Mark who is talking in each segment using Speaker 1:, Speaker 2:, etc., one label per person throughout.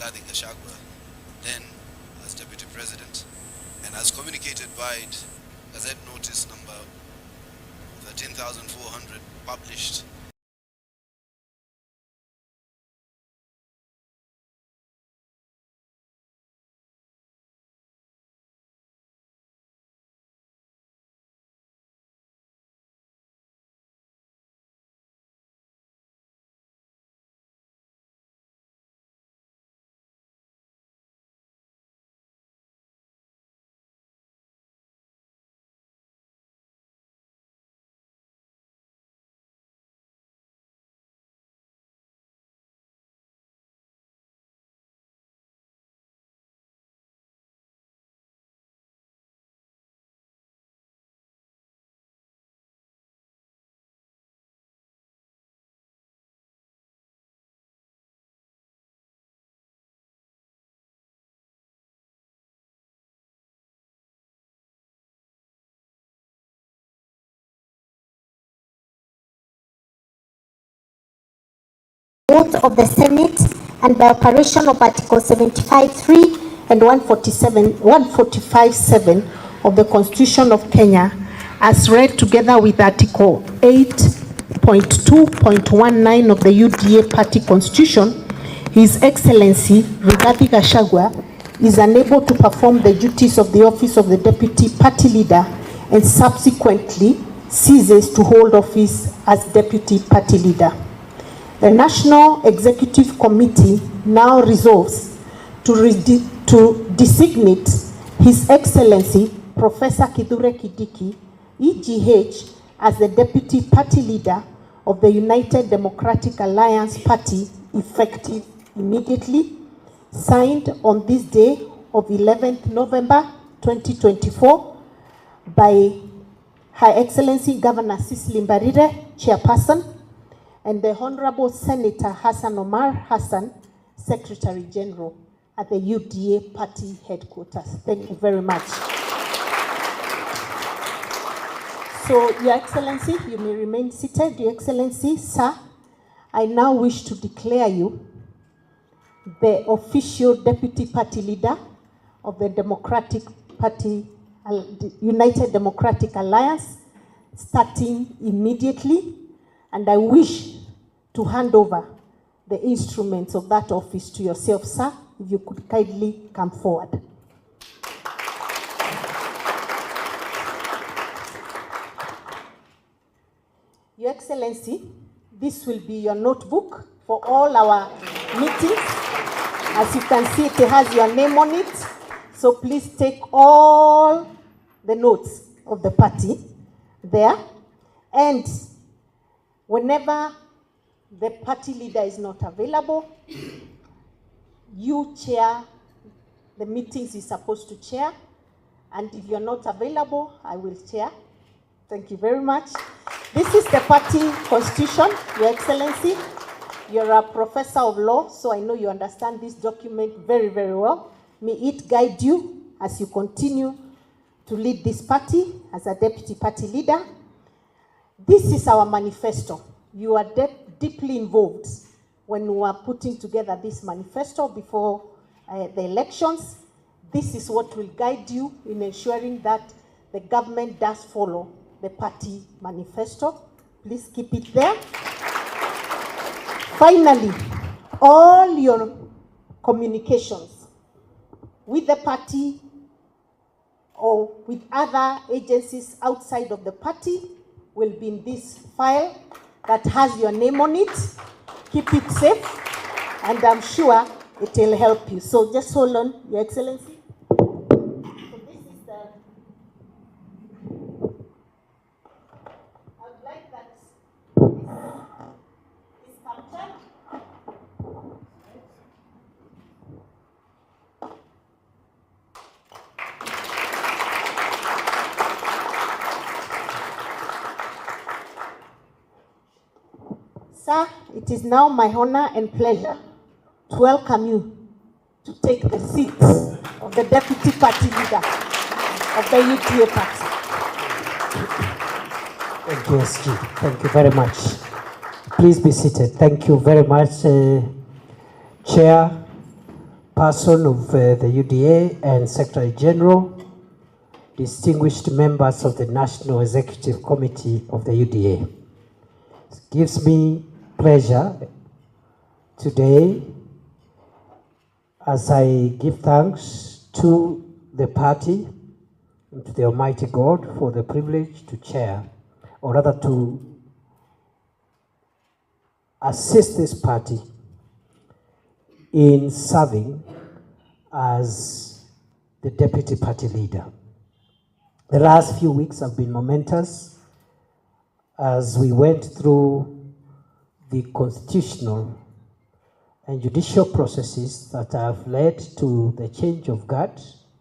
Speaker 1: Rigathi Gachagua, then as Deputy President, and as communicated by Gazette Notice number 13,400 published
Speaker 2: both of the Senate and by operation of Article 75(3) and 145(7) of the Constitution of Kenya, as read together with Article 8.2.19 of the UDA Party Constitution, His Excellency Rigathi Gachagua is unable to perform the duties of the office of the Deputy Party Leader and subsequently ceases to hold office as Deputy Party Leader. The National Executive Committee now resolves to designate His Excellency Professor Kithure Kindiki, EGH, as the Deputy Party Leader of the United Democratic Alliance Party, effective immediately, signed on this day of 11th November 2024 by Her Excellency Governor Cecily Mbarire, Chairperson, and the Honorable Senator Hassan Omar Hassan, Secretary General at the UDA Party Headquarters. Thank you very much. So, Your Excellency, you may remain seated. Your Excellency, sir, I now wish to declare you the official Deputy Party Leader of the Democratic Party, United Democratic Alliance, starting immediately, and I wish to hand over the instruments of that office to yourself, sir. If you could kindly come forward. Your Excellency, this will be your notebook for all our meetings. As you can see, it has your name on it. So please take all the notes of the party there. And whenever the party leader is not available, you chair the meetings you're supposed to chair. And if you're not available, I will chair. Thank you very much. This is the party constitution, Your Excellency. You're a professor of law, so I know you understand this document very, very well. May it guide you as you continue to lead this party as a deputy party leader. This is our manifesto. You are deeply involved when we are putting together this manifesto before the elections. This is what will guide you in ensuring that the government does follow the party manifesto. Please keep it there. Finally, all your communications with the party or with other agencies outside of the party will be in this file that has your name on it. Keep it safe, and I'm sure it will help you. So just hold on, Your Excellency. So this is the, I would like that is captured. Sir, it is now my honor and pleasure to welcome you to take the seat of the Deputy Party Leader of the UDA Party.
Speaker 3: Thank you, SG. Thank you very much. Please be seated. Thank you very much, Chair, chairperson of the UDA and Secretary General, distinguished members of the National Executive Committee of the UDA. It gives me pleasure today as I give thanks to the party and to the Almighty God for the privilege to chair, or rather to assist this party in serving as the deputy party leader. The last few weeks have been momentous as we went through the constitutional and judicial processes that have led to the change of guard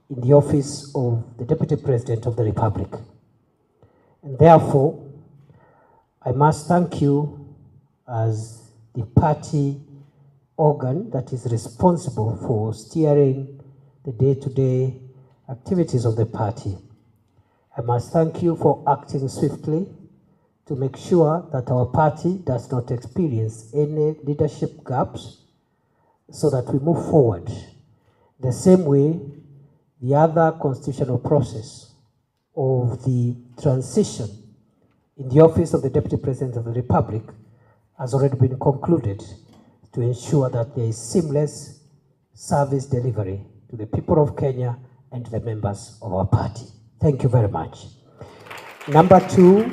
Speaker 3: in the office of the Deputy President of the Republic. And therefore, I must thank you as the party organ that is responsible for steering the day-to-day activities of the party. I must thank you for acting swiftly to make sure that our party does not experience any leadership gaps so that we move forward the same way the other constitutional process of the transition in the office of the Deputy President of the Republic has already been concluded to ensure that there is seamless service delivery to the people of Kenya and to the members of our party. Thank you very much. Number two,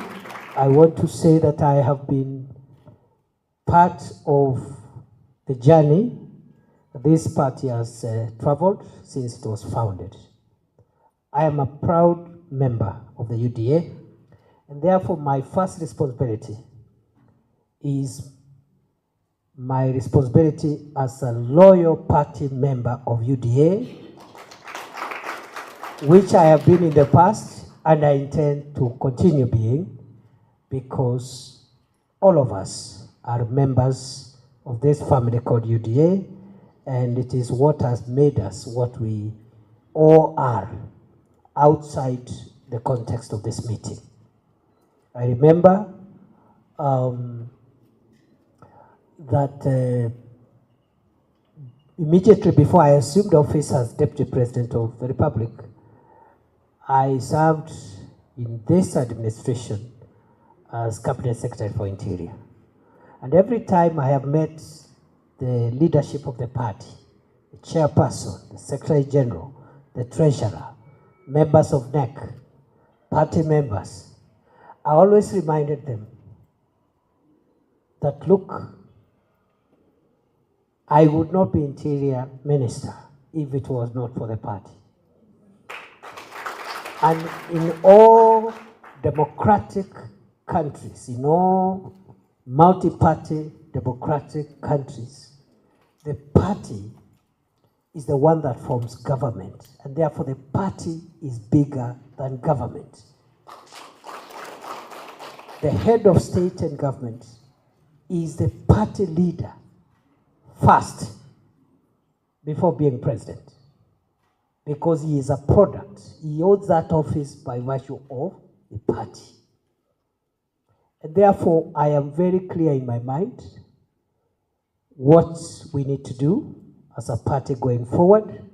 Speaker 3: I want to say that I have been part of the journey this party has traveled since it was founded. I am a proud member of the UDA, and therefore my first responsibility is my responsibility as a loyal party member of UDA, which I have been in the past and I intend to continue being, because all of us are members of this family called UDA, and it is what has made us what we all are outside the context of this meeting. I remember that immediately before I assumed office as Deputy President of the Republic, I served in this administration as Cabinet Secretary for Interior. And every time I have met the leadership of the party, the chairperson, the Secretary General, the Treasurer, members of NEC, party members, I always reminded them that, look, I would not be Interior Minister if it was not for the party. And in all democratic countries, in all multi-party democratic countries, the party is the one that forms government, and therefore the party is bigger than government. The head of state and government is the party leader first before being president, because he is a product. He holds that office by virtue of the party. And therefore, I am very clear in my mind what we need to do as a party going forward.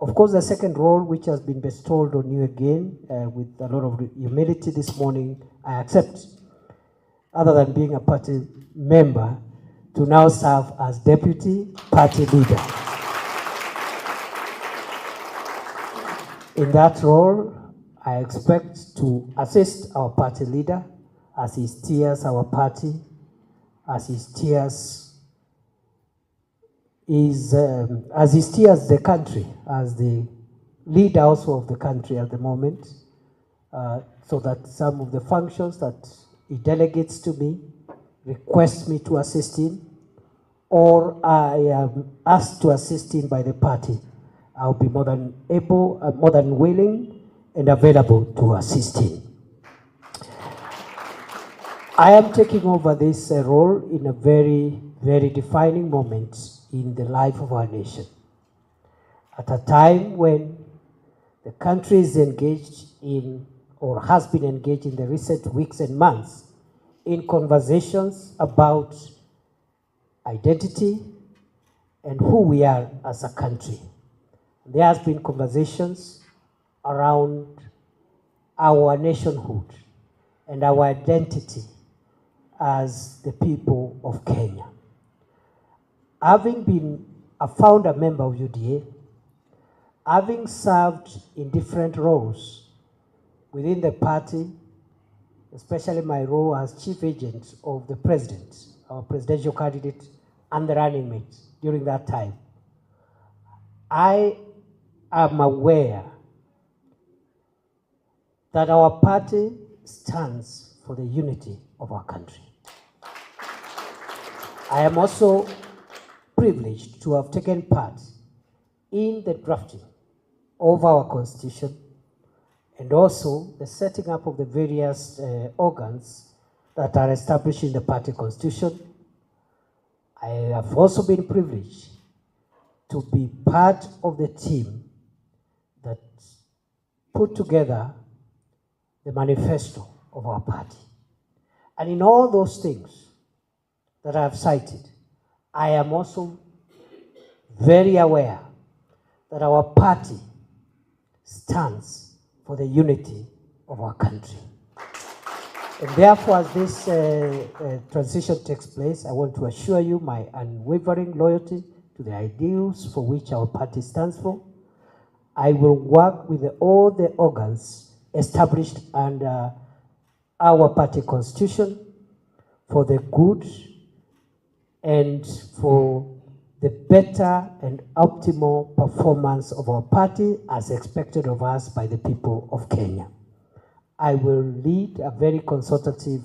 Speaker 3: Of course, the second role, which has been bestowed on you again with a lot of humility this morning, I accept, other than being a party member, to now serve as deputy party leader. In that role, I expect to assist our party leader as he steers our party, as he steers the country, as the leader also of the country at the moment, so that some of the functions that he delegates to me, requests me to assist in, or I am asked to assist in by the party, I'll be more than able, more than willing and available to assist in. I am taking over this role in a very, very defining moment in the life of our nation. At a time when the country is engaged in, or has been engaged in the recent weeks and months, in conversations about identity and who we are as a country. There has been conversations around our nationhood and our identity as the people of Kenya. Having been a founder member of UDA, having served in different roles within the party, especially my role as chief agent of the president, our presidential candidate, and the running mate during that time, I am aware that our party stands for the unity of our country. I am also privileged to have taken part in the drafting of our constitution and also the setting up of the various organs that are established in the party constitution. I have also been privileged to be part of the team that put together the manifesto of our party. And in all those things that I have cited, I am also very aware that our party stands for the unity of our country. And therefore, as this transition takes place, I want to assure you my unwavering loyalty to the ideals for which our party stands for. I will work with all the organs established under our party constitution for the good and for the better and optimal performance of our party as expected of us by the people of Kenya. I will lead a very consultative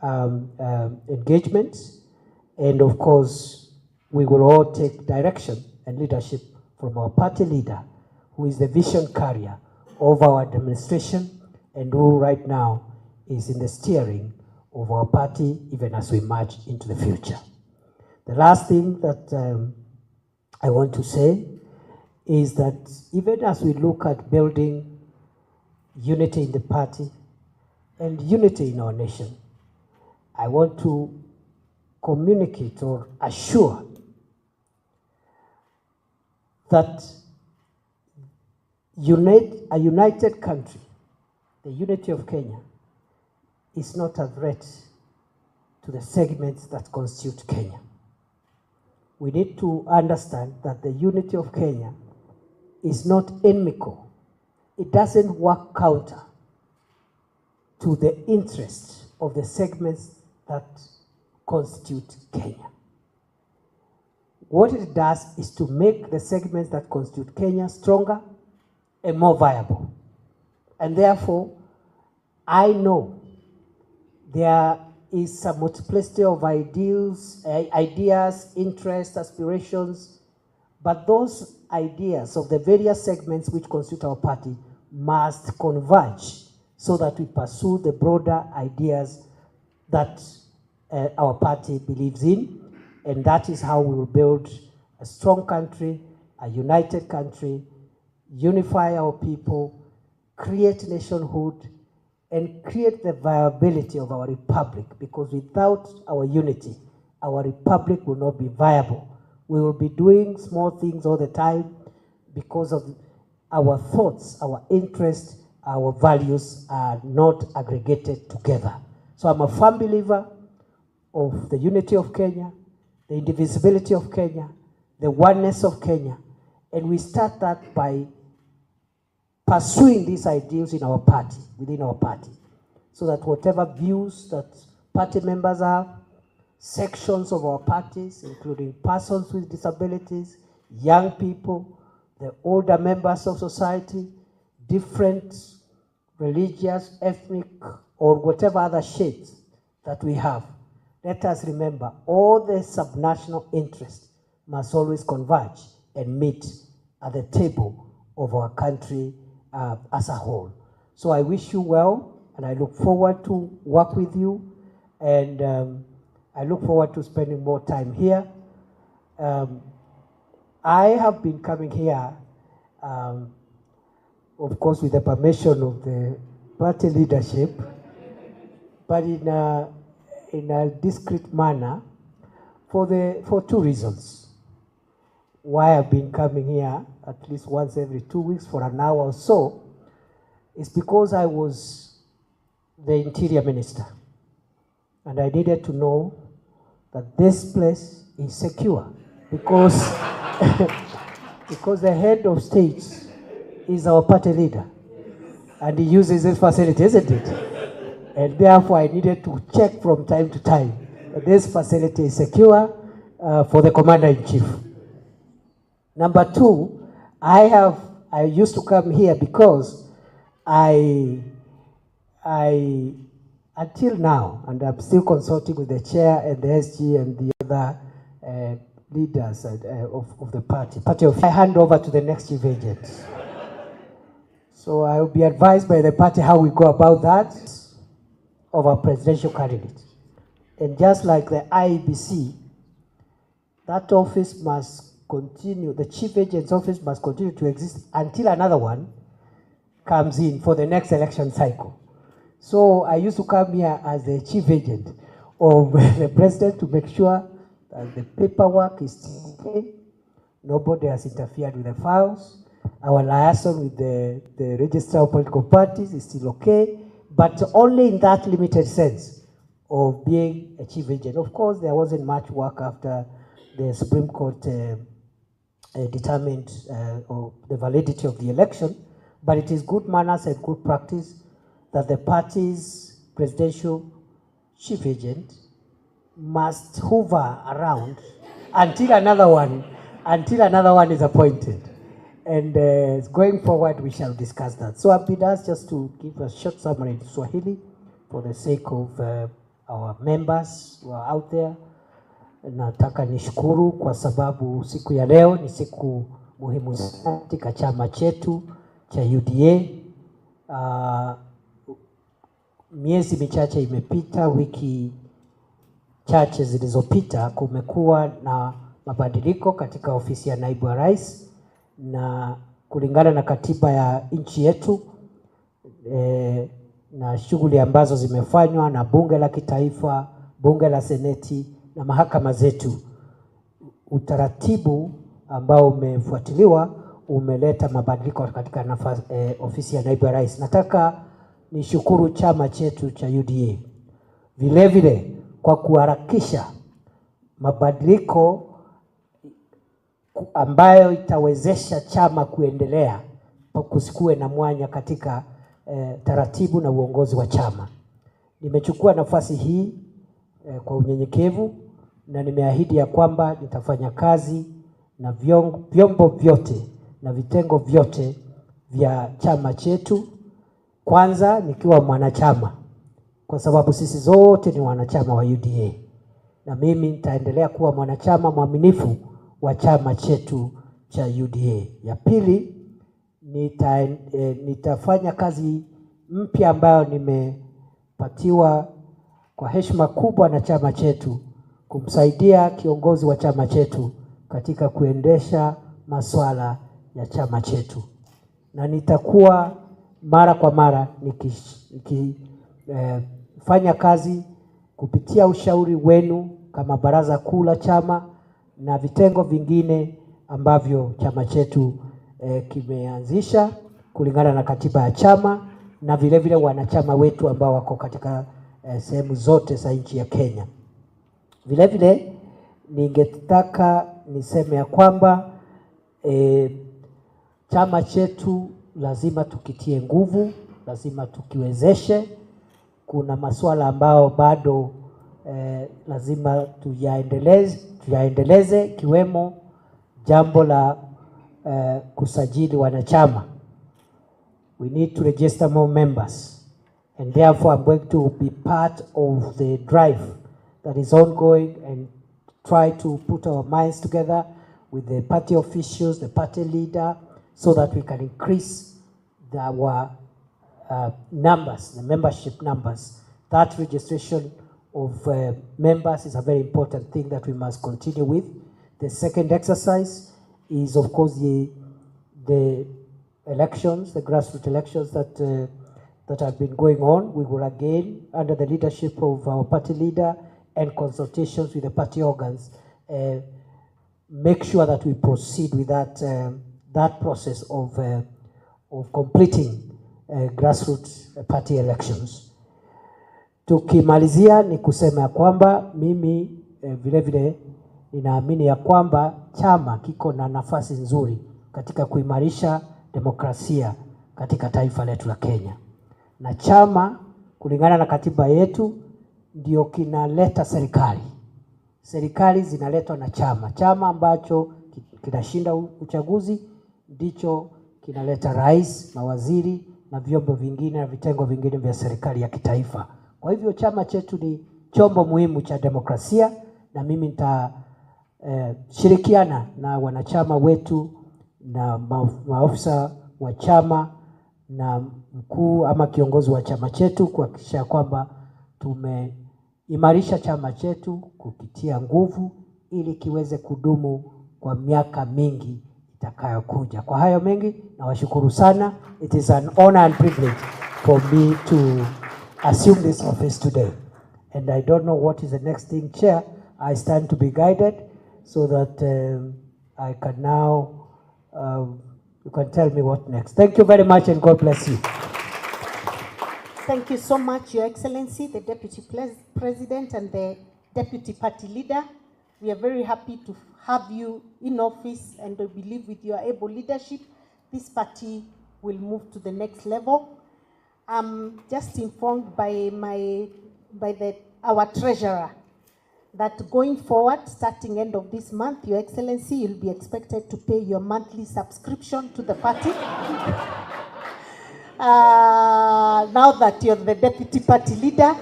Speaker 3: engagement, and of course, we will all take direction and leadership from our party leader, who is the vision carrier of our administration and who right now is in the steering of our party even as we march into the future. The last thing that I want to say is that even as we look at building unity in the party and unity in our nation, I want to communicate or assure that a united country, the unity of Kenya, is not a threat to the segments that constitute Kenya. We need to understand that the unity of Kenya is not inimical. It doesn't work counter to the interests of the segments that constitute Kenya. What it does is to make the segments that constitute Kenya stronger and more viable. And therefore, I know there is a multiplicity of ideas, interests, aspirations, but those ideas of the various segments which constitute our party must converge so that we pursue the broader ideas that our party believes in, and that is how we will build a strong country, a united country, unify our people, create nationhood, and create the viability of our republic, because without our unity, our republic will not be viable. We will be doing small things all the time because of our thoughts, our interests, our values are not aggregated together. So I'm a firm believer of the unity of Kenya, the indivisibility of Kenya, the oneness of Kenya, and we start that by pursuing these ideals in our party, within our party, so that whatever views that party members have, sections of our parties, including persons with disabilities, young people, the older members of society, different religious, ethnic, or whatever other shades that we have, let us remember all the subnational interests must always converge and meet at the table of our country as a whole. So I wish you well, and I look forward to work with you, and I look forward to spending more time here. I have been coming here, of course, with the permission of the party leadership, but in a discreet manner for two reasons. why I've been coming here at least once every 2 weeks for an hour or so is because I was the Interior Minister. And I needed to know that this place is secure because, because the head of state is our party leader and he uses this facility, isn't it? And therefore I needed to check from time to time that this facility is secure for the Commander-in-Chief. Number two, I used to come here because until now, and I'm still consulting with the chair and the SG and the other leaders of the party. I hand over to the next chief agent. So I will be advised by the party how we go about that of our presidential candidate. And just like the IEBC, that office must continue, the chief agent's office must continue to exist until another one comes in for the next election cycle. So I used to come here as the chief agent of the president to make sure that the paperwork is still okay. Nobody has interfered with the files. Our liaison with the registrar of political parties is still okay, but only in that limited sense of being a chief agent. Of course, there wasn't much work after the Supreme Court determined the validity of the election, but it is good manners and good practice that the party's presidential chief agent must hover around until another one is appointed. And going forward, we shall discuss that. So I've been asked just to give a short summary in Swahili for the sake of our members who are out there. Nataka nishukuru kwa sababu siku ya leo ni siku muhimu sana katika chama chetu cha UDA. Miezi michache imepita, wiki chache zilizopita, kumekuwa na mabadiliko katika ofisi ya naibu wa rais, na kulingana na katiba ya nchi yetu na shughuli ambazo zimefanywa na bunge la kitaifa, bunge la seneti na mahakama zetu, utaratibu ambao umefuatiliwa umeleta mabadiliko katika ofisi ya naibu wa rais. Nataka nishukuru chama chetu cha UDA vile vile kwa kuharakisha mabadiliko ambayo itawezesha chama kuendelea, kusikue na mwanya katika taratibu na uongozi wa chama. Nimechukua nafasi hii kwa unyenyekevu na nimeahidi ya kwamba nitafanya kazi na vyombo vyote na vitengo vyote vya chama chetu, kwanza nikiwa mwanachama, kwa sababu sisi zote ni wanachama wa UDA, na mimi nitaendelea kuwa mwanachama mwaminifu wa chama chetu cha UDA. Ya pili, nitafanya kazi mpya ambayo nimepatiwa kwa heshima kubwa na chama chetu, kumsaidia kiongozi wa chama chetu katika kuendesha masuala ya chama chetu. Na nitakuwa mara kwa mara nikifanya kazi kupitia ushauri wenu kama baraza kuu la chama na vitengo vingine ambavyo chama chetu kimeanzisha kulingana na katiba ya chama, na vile vile wanachama wetu ambao wako katika sehemu zote za nchi ya Kenya. Vile vile ningetaka niseme ya kwamba chama chetu lazima tukitie nguvu, lazima tukiwezeshe. Kuna masuala ambao bado lazima tuyaendeleze, kiwemo jambo la kusajili wanachama. We need to register more members, and therefore I'm going to be part of the drive that is ongoing and try to put our minds together with the party officials, the party leader, so that we can increase our numbers, the membership numbers. That registration of members is a very important thing that we must continue with. The second exercise is, of course, the elections, the grassroots elections that have been going on. We will again, under the leadership of our party leader and consultations with the party organs, make sure that we proceed with that process of completing grassroots party elections. Tukimalizia ni kusema ya kwamba mimi vile vile ninaamini ya kwamba chama kiko na nafasi nzuri katika kuimarisha demokrasia katika taifa letu la Kenya. Na chama kulingana na katiba yetu ndio kinaleta serikali. Serikali zinaletwa na chama. Chama ambacho kinashinda uchaguzi ndicho kinaleta rais, mawaziri na vyombo vingine na vitengo vingine vya serikali ya kitaifa. Kwa hivyo chama chetu ni chombo muhimu cha demokrasia, na mimi nitashirikiana na wanachama wetu na maofisa wa chama na mkuu ama kiongozi wa chama chetu kuhakikisha kwamba tumeimarisha chama chetu kupitia nguvu ili kiweze kudumu kwa miaka mingi itakayokuja. Kwa hayo mengi nawashukuru sana. It is an honor and privilege for me to assume this office today. And I don't know what is the next thing, Chair. I stand to be guided so that I can now, you can tell me what next. Thank you very much and God bless you.
Speaker 2: Thank you so much, Your Excellency, the Deputy President and the Deputy Party Leader. We are very happy to have you in office, and I believe with your able leadership, this party will move to the next level. I'm just informed by our treasurer that going forward, starting end of this month, Your Excellency, you'll be expected to pay your monthly subscription to the party. Now that you're the Deputy Party Leader,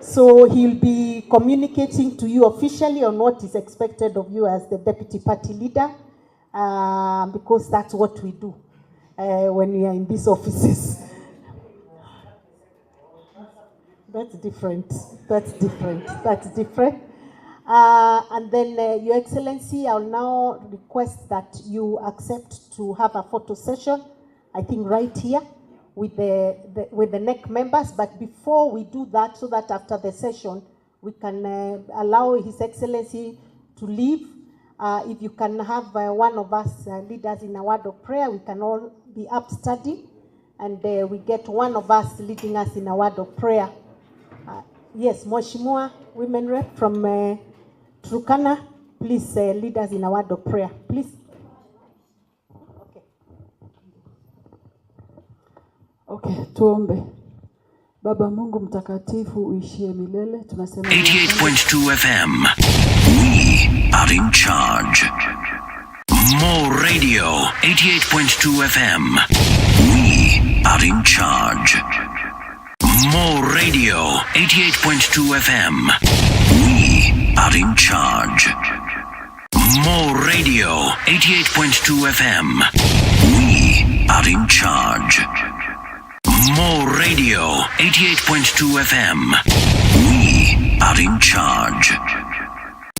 Speaker 2: so he'll be communicating to you officially on what is expected of you as the Deputy Party Leader, because that's what we do when we are in these offices. That's different. And then, Your Excellency, I'll now request that you accept to have a photo session, I think right here, with the NEC members. But before we do that, so that after the session, we can allow His Excellency to leave. If you can have one of us leaders in a word of prayer, we can all be upstanding, and we get one of us leading us in a word of prayer. Yes, Mheshimiwa Women Rep from Turkana, please lead us in a word of prayer, please.
Speaker 4: Okay, tuombe. Baba Mungu mtakatifu uishie milele, tunasema
Speaker 5: 88.2 FM. We are in charge. More radio. 88.2 FM. We are in charge. More radio. 88.2 FM. We are in charge. More radio. 88.2 FM. We are in charge. More radio. 88.2 FM. We are in charge.